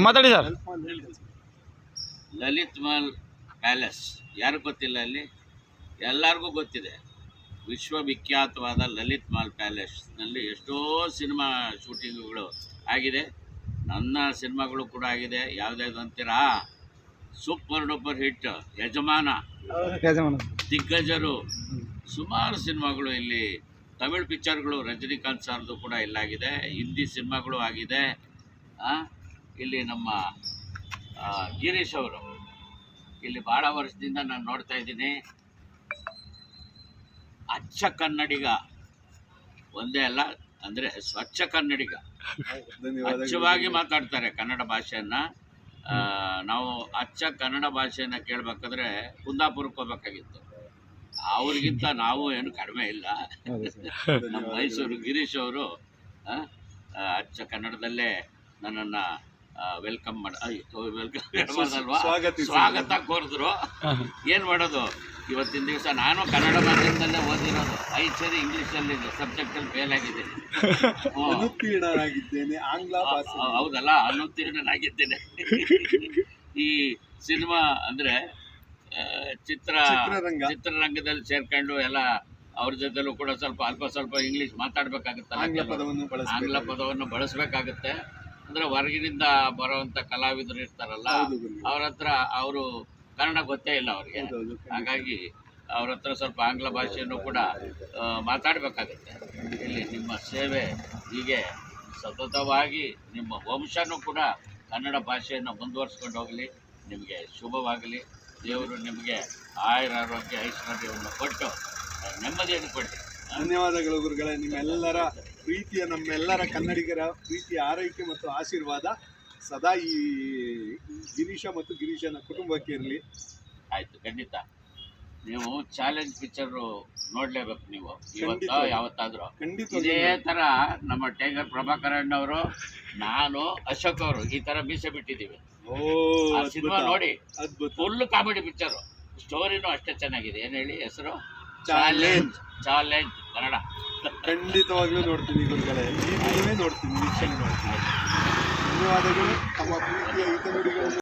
ಮಾತಾಡಿ sir. Lalit Mahal palace ಯಾರು ಗೊತ್ತಿಲ್ಲ? ಅಲ್ಲಿ ಎಲ್ಲರಿಗೂ ಗೊತ್ತಿದೆ. ವಿಶ್ವವಿಖ್ಯಾತವಾದ ಲಲಿತ್ ಮಹಲ್ ಪ್ಯಾಲೇಸ್ನಲ್ಲಿ ಎಷ್ಟೋ ಸಿನಿಮಾ ಶೂಟಿಂಗ್ಗಳು ಆಗಿದೆ. ನನ್ನ ಸಿನಿಮಾಗಳು ಕೂಡ ಆಗಿದೆ. ಯಾವುದ್ಯಾವುದು ಅಂತೀರಾ? ಸೂಪರ್ ಡೂಪರ್ ಹಿಟ್ ಯಜಮಾನ, ದಿಗ್ಗಜರು, ಸುಮಾರು ಸಿನಿಮಾಗಳು ಇಲ್ಲಿ. ತಮಿಳ್ ಪಿಕ್ಚರ್ಗಳು ರಜನಿಕಾಂತ್ ಸರ್ದು ಕೂಡ ಇಲ್ಲಾಗಿದೆ. ಹಿಂದಿ ಸಿನಿಮಾಗಳು ಆಗಿದೆ. ಇಲ್ಲಿ ನಮ್ಮ ಗಿರೀಶ್ ಅವರು ಇಲ್ಲಿ ಭಾಳ ವರ್ಷದಿಂದ ನಾನು ನೋಡ್ತಾ ಇದ್ದೀನಿ. ಅಚ್ಚ ಕನ್ನಡಿಗ ಒಂದೇ ಅಲ್ಲ, ಅಂದರೆ ಸ್ವಚ್ಛ ಕನ್ನಡಿಗ. ಅಚ್ಚವಾಗಿ ಮಾತಾಡ್ತಾರೆ ಕನ್ನಡ ಭಾಷೆಯನ್ನು. ನಾವು ಅಚ್ಚ ಕನ್ನಡ ಭಾಷೆಯನ್ನು ಕೇಳಬೇಕಾದ್ರೆ ಕುಂದಾಪುರಕ್ಕೆ ಹೋಗ್ಬೇಕಾಗಿತ್ತು. ಅವ್ರಿಗಿಂತ ನಾವು ಏನು ಕಡಿಮೆ ಇಲ್ಲ. ನಮ್ಮ ಮೈಸೂರು ಗಿರೀಶ್ ಅವರು ಅಚ್ಚ ಕನ್ನಡದಲ್ಲೇ ನನ್ನನ್ನು ವೆಲ್ಕಮ್ ಸ್ವಾಗತ ಕೋರಿದ್ರು. ಏನು ಮಾಡೋದು, ಇವತ್ತಿನ ದಿವಸ ನಾನು ಕನ್ನಡ ಮಾಧ್ಯಮದಲ್ಲೇ ಓದಿರೋದು. 5 ಸರಿ ಇಂಗ್ಲೀಷಲ್ಲಿ ಸಬ್ಜೆಕ್ಟಲ್ಲಿ ಫೇಲ್ ಆಗಿದ್ದೀನಿ. ಹೌದಲ್ಲ, ಅನುತ್ತೀರ್ಣನಾಗಿದ್ದೇನೆ. ಈ ಸಿನಿಮಾ ಅಂದರೆ ಚಿತ್ರರಂಗದಲ್ಲಿ ಸೇರ್ಕೊಂಡು ಎಲ್ಲ ಅವ್ರ ಜೊತೆಲೂ ಕೂಡ ಅಲ್ಪ ಸ್ವಲ್ಪ ಇಂಗ್ಲೀಷ್ ಮಾತಾಡಬೇಕಾಗುತ್ತಲ್ಲ, ಆಂಗ್ಲ ಪದವನ್ನು ಬಳಸಬೇಕಾಗುತ್ತೆ. ಅಂದರೆ ಹೊರಗಿನಿಂದ ಬರುವಂಥ ಕಲಾವಿದರು ಇರ್ತಾರಲ್ಲ, ಅವ್ರ ಹತ್ರ ಅವರು ಕನ್ನಡ ಗೊತ್ತೇ ಇಲ್ಲ ಅವ್ರಿಗೆ. ಹಾಗಾಗಿ ಅವ್ರ ಹತ್ರ ಸ್ವಲ್ಪ ಆಂಗ್ಲ ಭಾಷೆಯನ್ನು ಕೂಡ ಮಾತಾಡಬೇಕಾಗುತ್ತೆ. ಇಲ್ಲಿ ನಿಮ್ಮ ಸೇವೆ ಹೀಗೆ ಸತತವಾಗಿ ನಿಮ್ಮ ವಂಶನೂ ಕೂಡ ಕನ್ನಡ ಭಾಷೆಯನ್ನು ಮುಂದುವರಿಸ್ಕೊಂಡು ಹೋಗಲಿ. ನಿಮಗೆ ಶುಭವಾಗಲಿ. ದೇವರು ನಿಮಗೆ ಆರೋಗ್ಯ ಐಶ್ವರ್ಯವನ್ನು ಕೊಟ್ಟು ನೆಮ್ಮದಿಯನ್ನು ಕೊಟ್ಟು. ಧನ್ಯವಾದಗಳು ಗುರುಗಳೇ. ನಿಮ್ಮೆಲ್ಲರ ಪ್ರೀತಿಯ, ನಮ್ಮೆಲ್ಲರ ಕನ್ನಡಿಗರ ಪ್ರೀತಿಯ ಆರೈಕೆ ಮತ್ತು ಆಶೀರ್ವಾದ ಸದಾ ಈ ಗಿರೀಶ ಮತ್ತು ಗಿರೀಶನ ಕುಟುಂಬಕ್ಕೆ ಇರಲಿ. ಆಯಿತು, ಖಂಡಿತ. ನೀವು ಚಾಲೆಂಜ್ ಪಿಕ್ಚರು ನೋಡಲೇಬೇಕು. ನೀವು ಯಾವತ್ತಾದರೂ ಇದೇ ಥರ ನಮ್ಮ ಟೈಗರ್ ಪ್ರಭಾಕರ್ ಅಣ್ಣವರು, ನಾನು, ಅಶೋಕ್ ಅವರು ಈ ಥರ ಮೀಸೆ ಬಿಟ್ಟಿದ್ದೀವಿ. ಸಿನಿಮಾ ನೋಡಿ, ಫುಲ್ ಕಾಮಿಡಿ ಪಿಕ್ಚರು. ಸ್ಟೋರಿನೂ ಅಷ್ಟೇ ಚೆನ್ನಾಗಿದೆ. ಏನು ಹೇಳಿ ಹೆಸರು? ಚಾಲೆಂಜ್ ಕನ್ನಡ. ಖಂಡಿತವಾಗ್ಲೂ ನೋಡ್ತೀನಿ ಗುರುಗಳೇ, ನೋಡ್ತೀನಿ, ವೀಕ್ಷಣೆ ಮಾಡ್ತೀನಿ. ಧನ್ಯವಾದಗಳು. ನಮ್ಮ ಪ್ರೀತಿಯ ಹಿತನುಡಿಗಳನ್ನು